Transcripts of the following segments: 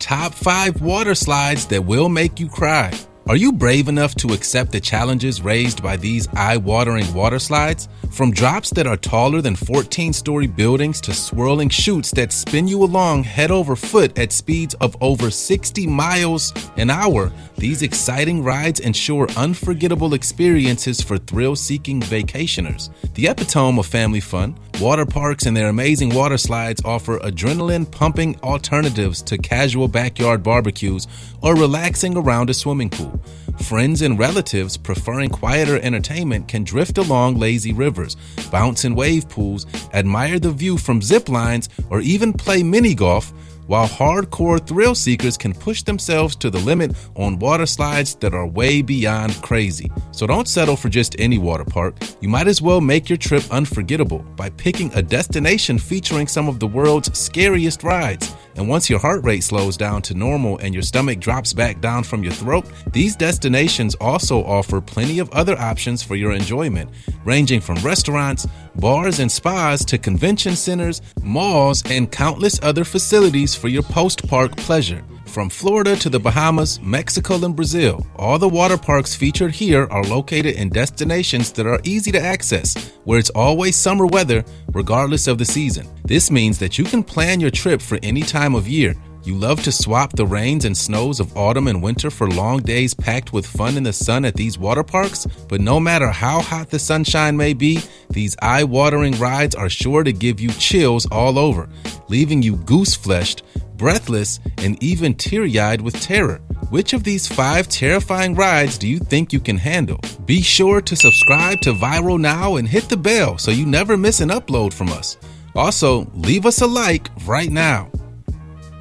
top 5 water slides that will make you cry. Are you brave enough to accept the challenges raised by these eye-watering water slides? From drops that are taller than 14-story buildings to swirling chutes that spin you along head over foot at speeds of over 60 miles an hour, these exciting rides ensure unforgettable experiences for thrill-seeking vacationers. The epitome of family fun, water parks and their amazing water slides offer adrenaline-pumping alternatives to casual backyard barbecues or relaxing around a swimming pool. Friends and relatives preferring quieter entertainment can drift along lazy rivers, bounce in wave pools, admire the view from zip lines, or even play mini golf, while hardcore thrill seekers can push themselves to the limit on water slides that are way beyond crazy. So don't settle for just any water park. You might as well make your trip unforgettable by picking a destination featuring some of the world's scariest rides. And once your heart rate slows down to normal and your stomach drops back down from your throat, these destinations also offer plenty of other options for your enjoyment, ranging from restaurants, bars and spas to convention centers, malls, and countless other facilities for your post-park pleasure. From Florida to the Bahamas, Mexico, and Brazil, all the water parks featured here are located in destinations that are easy to access, where it's always summer weather, regardless of the season. This means that you can plan your trip for any time of year. You love to swap the rains and snows of autumn and winter for long days packed with fun in the sun at these water parks? But no matter how hot the sunshine may be, these eye-watering rides are sure to give you chills all over, leaving you goose-fleshed, breathless, and even teary-eyed with terror. Which of these 5 terrifying rides do you think you can handle? Be sure to subscribe to Viral Now and hit the bell so you never miss an upload from us. Also, leave us a like right now.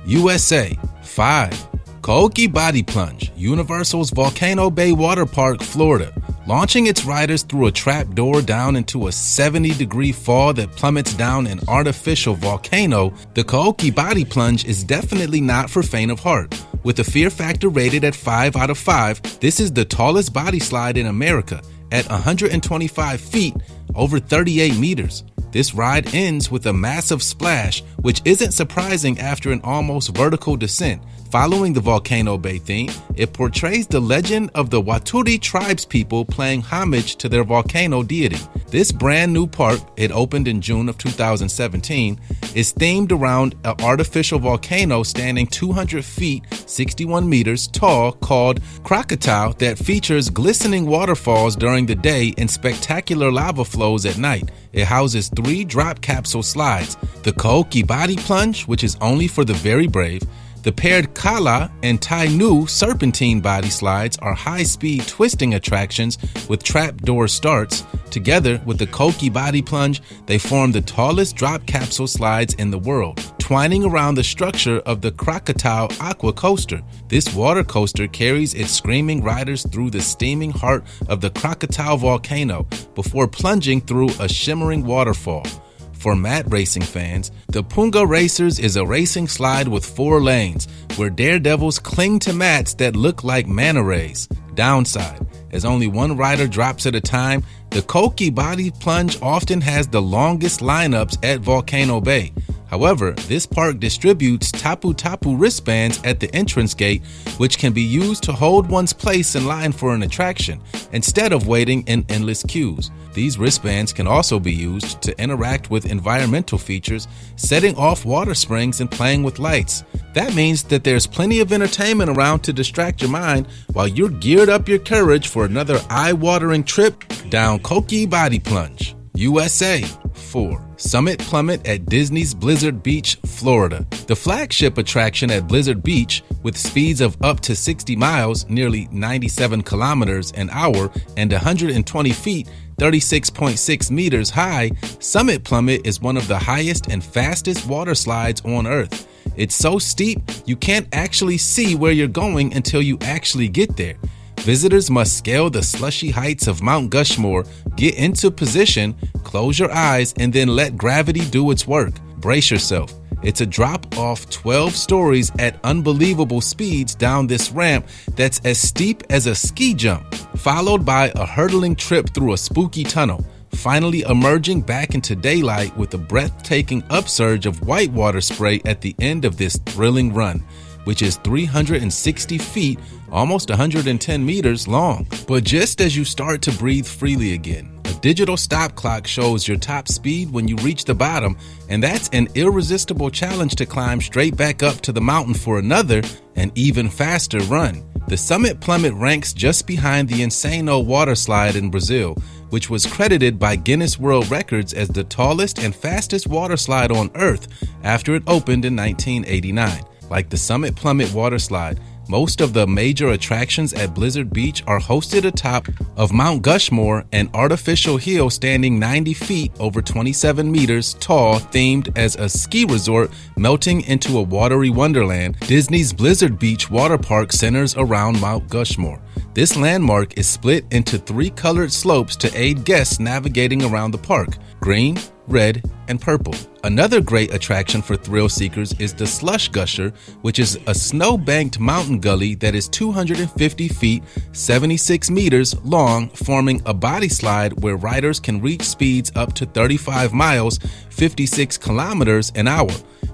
USA 5. Cokie Body Plunge, Universal's Volcano Bay Water Park, Florida. Launching its riders through a trap door down into a 70-degree fall that plummets down an artificial volcano, the Cokie Body Plunge is definitely not for faint of heart. With a fear factor rated at 5 out of 5, this is the tallest body slide in America at 125 feet, over 38 meters. This ride ends with a massive splash, which isn't surprising after an almost vertical descent. Following the Volcano Bay theme, it portrays the legend of the Waturi tribespeople paying homage to their volcano deity. This brand new park, it opened in June of 2017, is themed around an artificial volcano standing 200 feet, 61 meters tall called Krakatoa that features glistening waterfalls during the day and spectacular lava flows at night. It houses 3 drop capsule slides, the Cokie Body Plunge, which is only for the very brave. The paired Kala and Tai Nu serpentine body slides are high-speed twisting attractions with trapdoor starts. Together with the Cokie Body Plunge, they form the tallest drop capsule slides in the world, twining around the structure of the Krakatoa Aqua Coaster. This water coaster carries its screaming riders through the steaming heart of the Krakatoa volcano before plunging through a shimmering waterfall. For mat racing fans, the Punga Racers is a racing slide with 4 lanes, where daredevils cling to mats that look like manta rays. Downside, as only one rider drops at a time, the Cokie Body Plunge often has the longest lineups at Volcano Bay. However, this park distributes Tapu Tapu wristbands at the entrance gate, which can be used to hold one's place in line for an attraction, instead of waiting in endless queues. These wristbands can also be used to interact with environmental features, setting off water springs and playing with lights. That means that there's plenty of entertainment around to distract your mind while you're geared up your courage for another eye-watering trip down Cokie Body Plunge. USA 4. Summit Plummet at Disney's Blizzard Beach, Florida. The flagship attraction at Blizzard Beach, with speeds of up to 60 miles, nearly 97 kilometers an hour, and 120 feet, 36.6 meters high, Summit Plummet is one of the highest and fastest water slides on Earth. It's so steep, you can't actually see where you're going until you actually get there. Visitors must scale the slushy heights of Mount Gushmore, get into position, close your eyes, and then let gravity do its work. Brace yourself. It's a drop off 12 stories at unbelievable speeds down this ramp that's as steep as a ski jump, followed by a hurdling trip through a spooky tunnel, finally emerging back into daylight with a breathtaking upsurge of whitewater spray at the end of this thrilling run. which is 360 feet, almost 110 meters long. But just as you start to breathe freely again, a digital stop clock shows your top speed when you reach the bottom, and that's an irresistible challenge to climb straight back up to the mountain for another and even faster run. The Summit Plummet ranks just behind the Insano Waterslide in Brazil, which was credited by Guinness World Records as the tallest and fastest waterslide on Earth after it opened in 1989. Like the Summit Plummet Waterslide, most of the major attractions at Blizzard Beach are hosted atop of Mount Gushmore, an artificial hill standing 90 feet over 27 meters tall, themed as a ski resort melting into a watery wonderland. Disney's Blizzard Beach water park centers around Mount Gushmore. This landmark is split into 3 colored slopes to aid guests navigating around the park: green, red, and purple. Another great attraction for thrill seekers is the Slush Gusher, which is a snow-banked mountain gully that is 250 feet, 76 meters long, forming a body slide where riders can reach speeds up to 35 miles, 56 kilometers an hour,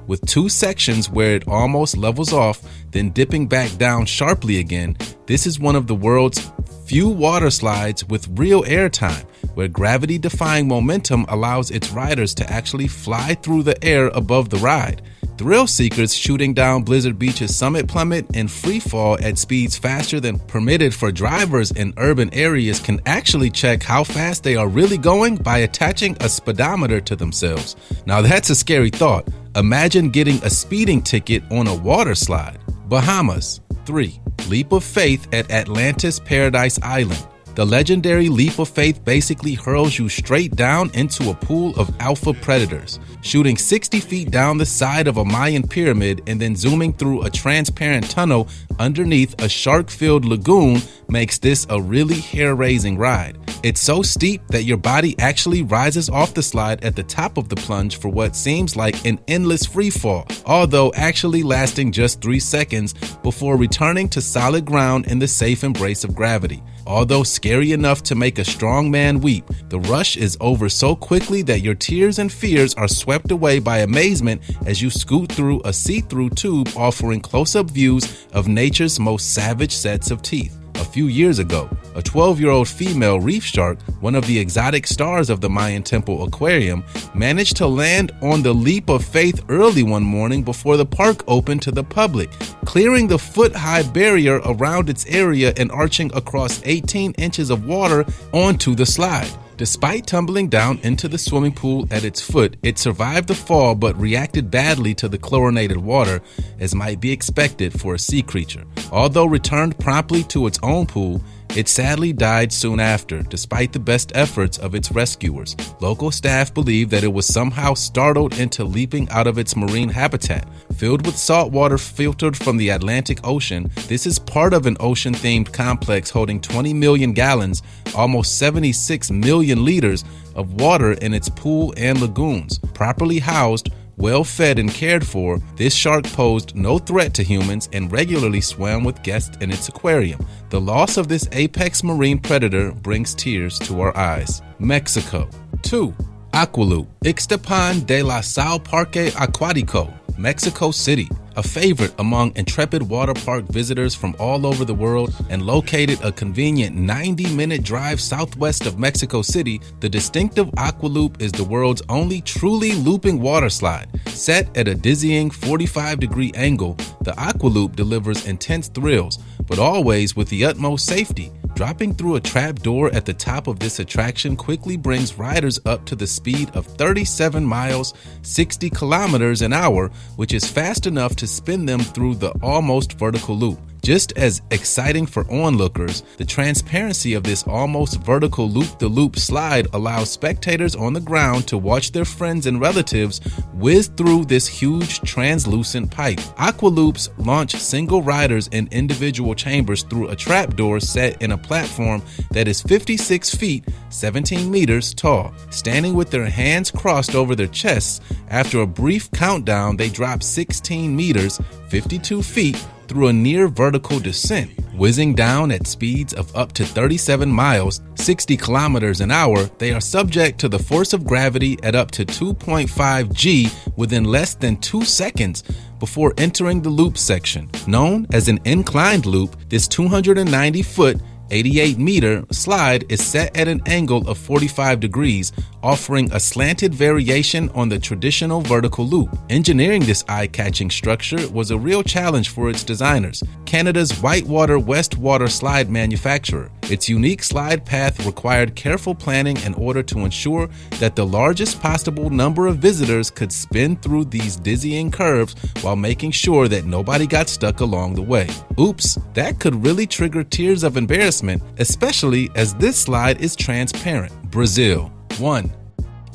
with 2 sections where it almost levels off, then dipping back down sharply again. This is one of the world's few water slides with real airtime, where gravity-defying momentum allows its riders to actually fly through the air above the ride. Thrill seekers shooting down Blizzard Beach's Summit Plummet in free fall at speeds faster than permitted for drivers in urban areas can actually check how fast they are really going by attaching a speedometer to themselves. Now that's a scary thought. Imagine getting a speeding ticket on a water slide. Bahamas. 3. Leap of Faith at Atlantis Paradise Island. The legendary leap of faith basically hurls you straight down into a pool of alpha predators. Shooting 60 feet down the side of a Mayan pyramid and then zooming through a transparent tunnel underneath a shark-filled lagoon makes this a really hair-raising ride. It's so steep that your body actually rises off the slide at the top of the plunge for what seems like an endless free fall, although actually lasting just 3 seconds before returning to solid ground in the safe embrace of gravity. Although scary enough to make a strong man weep, the rush is over so quickly that your tears and fears are swept away by amazement as you scoot through a see-through tube offering close-up views of nature's most savage sets of teeth. A few years ago, a 12-year-old female reef shark, one of the exotic stars of the Mayan Temple Aquarium, managed to land on the leap of faith early one morning before the park opened to the public, clearing the foot-high barrier around its area and arching across 18 inches of water onto the slide. Despite tumbling down into the swimming pool at its foot, it survived the fall but reacted badly to the chlorinated water, as might be expected for a sea creature. Although returned promptly to its own pool, it sadly died soon after, despite the best efforts of its rescuers. Local staff believe that it was somehow startled into leaping out of its marine habitat. Filled with salt water filtered from the Atlantic Ocean, this is part of an ocean-themed complex holding 20 million gallons, almost 76 million liters of water in its pool and lagoons. Properly housed, well fed and cared for, this shark posed no threat to humans and regularly swam with guests in its aquarium. The loss of this apex marine predator brings tears to our eyes. Mexico. 2. Aqualoop. Ixtapan de la Sal Parque Acuático, Mexico City. A favorite among intrepid water park visitors from all over the world and located a convenient 90-minute drive southwest of Mexico City, the distinctive Aqualoop is the world's only truly looping water slide. Set at a dizzying 45-degree angle, the Aqualoop delivers intense thrills, but always with the utmost safety. Dropping through a trap door at the top of this attraction quickly brings riders up to the speed of 37 miles, 60 kilometers an hour, which is fast enough to spin them through the almost vertical loop. Just as exciting for onlookers, the transparency of this almost vertical loop-the-loop slide allows spectators on the ground to watch their friends and relatives whiz through this huge translucent pipe. Aqualoops launch single riders in individual chambers through a trapdoor set in a platform that is 56 feet, 17 meters tall. Standing with their hands crossed over their chests, after a brief countdown, they drop 16 meters, 52 feet, through a near vertical descent. Whizzing down at speeds of up to 37 miles, 60 kilometers an hour, they are subject to the force of gravity at up to 2.5 G within less than 2 seconds, before entering the loop section. Known as an inclined loop, this 290-foot 88-meter slide is set at an angle of 45 degrees, offering a slanted variation on the traditional vertical loop. Engineering this eye-catching structure was a real challenge for its designers, Canada's Whitewater West Waterslide manufacturer. Its unique slide path required careful planning in order to ensure that the largest possible number of visitors could spin through these dizzying curves while making sure that nobody got stuck along the way. Oops, that could really trigger tears of embarrassment, especially as this slide is transparent. Brazil. 1.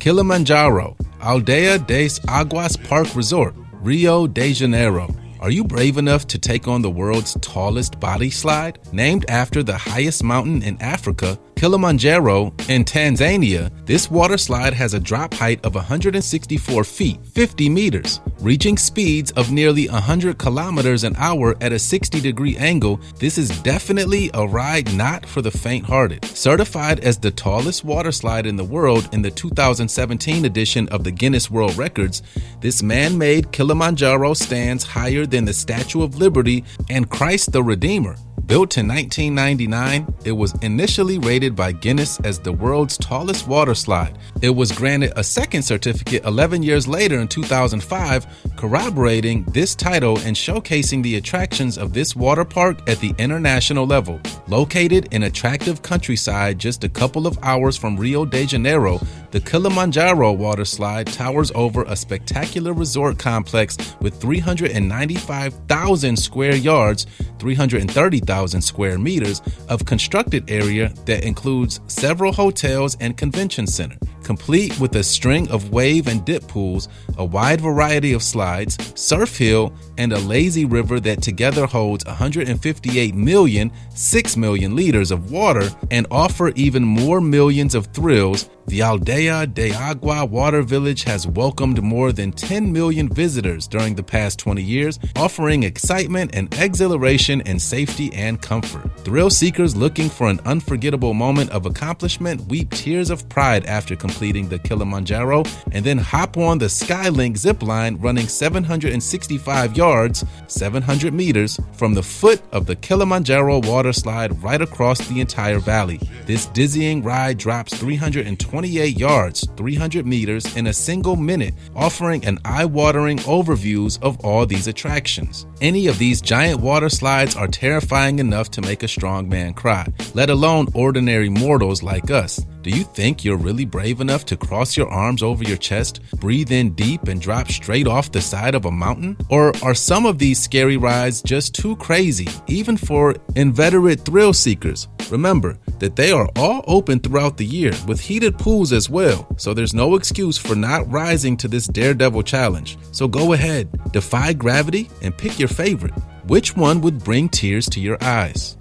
Kilimanjaro, Aldeia das Águas Park Resort, Rio de Janeiro. Are you brave enough to take on the world's tallest body slide? Named after the highest mountain in Africa, Kilimanjaro, in Tanzania, this water slide has a drop height of 164 feet, 50 meters. Reaching speeds of nearly 100 kilometers an hour at a 60-degree angle, this is definitely a ride not for the faint-hearted. Certified as the tallest water slide in the world in the 2017 edition of the Guinness World Records, this man-made Kilimanjaro stands higher than the Statue of Liberty and Christ the Redeemer. Built in 1999, it was initially rated by Guinness as the world's tallest water slide. It was granted a second certificate 11 years later in 2005, corroborating this title and showcasing the attractions of this water park at the international level. Located in attractive countryside just a couple of hours from Rio de Janeiro, the Kilimanjaro Waterslide towers over a spectacular resort complex with 395,000 square yards, 330,000 square meters of constructed area that includes several hotels and convention center, complete with a string of wave and dip pools, a wide variety of slides, surf hill, and a lazy river that together holds 6 million liters of water and offer even more millions of thrills. The Aldeia de Agua Water Village has welcomed more than 10 million visitors during the past 20 years, offering excitement and exhilaration and safety and comfort. Thrill seekers looking for an unforgettable moment of accomplishment weep tears of pride after completing the Kilimanjaro and then hop on the Skylink zip line running 765 yards, 700 meters, from the foot of the Kilimanjaro Waterslide right across the entire valley. This dizzying ride drops 328 yards, 300 meters in a single minute, offering an eye-watering overviews of all these attractions. Any of these giant water slides are terrifying enough to make a strong man cry, let alone ordinary mortals like us. Do you think you're really brave enough to cross your arms over your chest, breathe in deep, and drop straight off the side of a mountain? Or are some of these scary rides just too crazy, even for inveterate thrill seekers? Remember that they are all open throughout the year, with heated pools as well, so there's no excuse for not rising to this daredevil challenge. So go ahead, defy gravity, and pick your favorite. Which one would bring tears to your eyes?